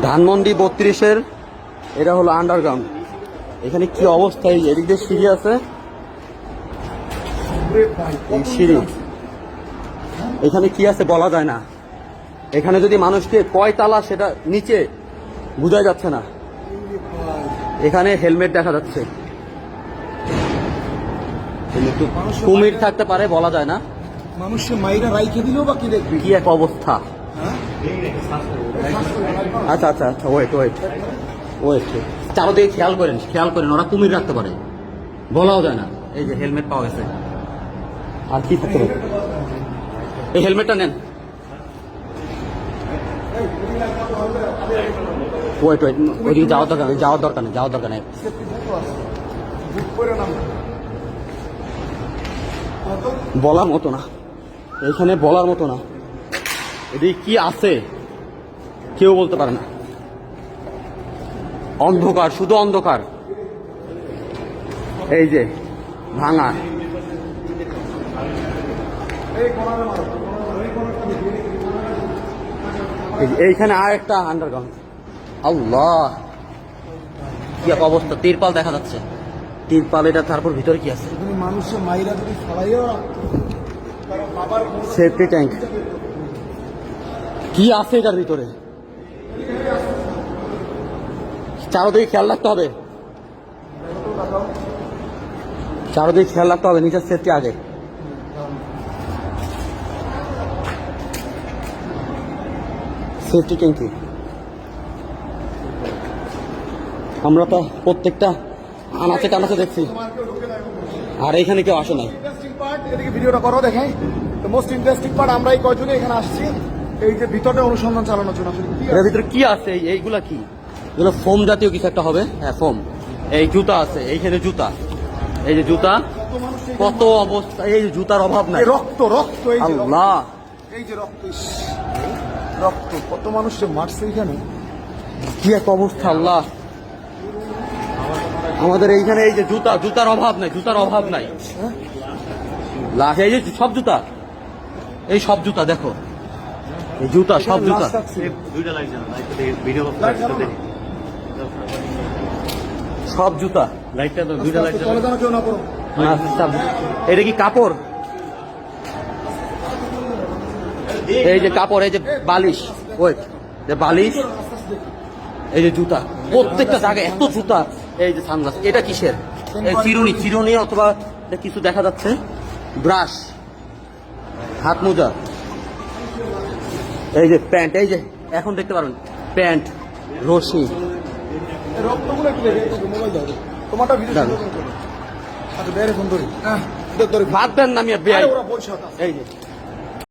ধানমন্ডি 32-এর এটা হলো আন্ডারগ্রাউন্ড। এখানে কি অবস্থা, এই এদিক দিয়ে সিঁড়ি আছে, এই সিঁড়ি, এখানে কি আছে বলা যায় না। এখানে যদি মানুষকে কয় তালা সেটা নিচে বোঝা যাচ্ছে না। এখানে হেলমেট দেখা যাচ্ছে, কুমির থাকতে পারে বলা যায় না। মানুষকে মাইরা রাইখে দিলেও বা কি দেখবি, কি এক অবস্থা। আচ্ছা আচ্ছা আচ্ছা, ওয়েট ওয়েট ওয়েট, চারদিকে খেয়াল করেন, ওরা কুমির রাখতে পারে, বলাও যায় না। এই যে হেলমেট পাওয়া গেছে, আর কি থাকতে পারে। এই হেলমেটটা নেন। ওয়েট ওয়েট, ওইদিকে যাওয়ার দরকার নেই। বলার মতো না, এখানে বলার মতো না। এদিকে কি আছে কেউ বলতে পারে না। অন্ধকার, শুধু অন্ধকার। এই যে ভাঙা, এইখানে আর একটা আন্ডারগ্রাউন্ড। আল্লাহ, কি এক অবস্থা। তিরপাল দেখা যাচ্ছে, তিরপাল। এটা তারপর ভিতরে কি আছে, মানুষের মাইরা যদি ফলাইও সেফটি ট্যাঙ্ক। কি আছে এটার ভিতরে, চারদিকে খেয়াল রাখতে হবে, নিজের সেফটি আগে। সেফটি ট্যাঙ্কি আমরা তো প্রত্যেকটা আনাচে টানাচে দেখছি, আর এখানে কেউ আসে নাই। এদিকে ভিডিওটা করো, দেখাই তো মোস্ট ইন্টারেস্টিং পার্ট। আমরা এই কয়জনে এখানে আসছি এই যে ভিতরে অনুসন্ধান চালানোর জন্য। এর ভিতরে কি আছে, এইগুলা কি, এগুলো ফোম জাতীয় কিছু একটা হবে। হ্যাঁ, ফোম। এই জুতা আছে, এইখানে জুতা, এই যে জুতা, কত অবস্থা। এই যে জুতার অভাব নাই। রক্ত রক্ত, এই যে আল্লাহ, এই যে রক্ত, রক্ত, কত মানুষ যে মারছে এখানে, কি এক অবস্থা। আল্লাহ, আমাদের এইখানে এই যে জুতার অভাব নাই। লাশ, এই যে সব জুতা, এই সব জুতা দেখো, এই জুতা, সব জুতা। সব জুতা, লাইটটা তো দুইটা লাইট। এটা কি কাপড়? এই যে কাপড়, এই যে বালিশ, ওই যে বালিশ, এই যে জুতা, প্রত্যেকটা জায়গায় এত জুতা। এই যে সানগ্লাস, এটা কিসের? এই চিরুনি অথবা কিছু দেখা যাচ্ছে। ব্রাশ, হাত মোজা, এই যে প্যান্ট, এই যে এখন দেখতে পারেন প্যান্ট, রশি। তোমারটা ভিডিও বাদ দেন না, আমি এই যে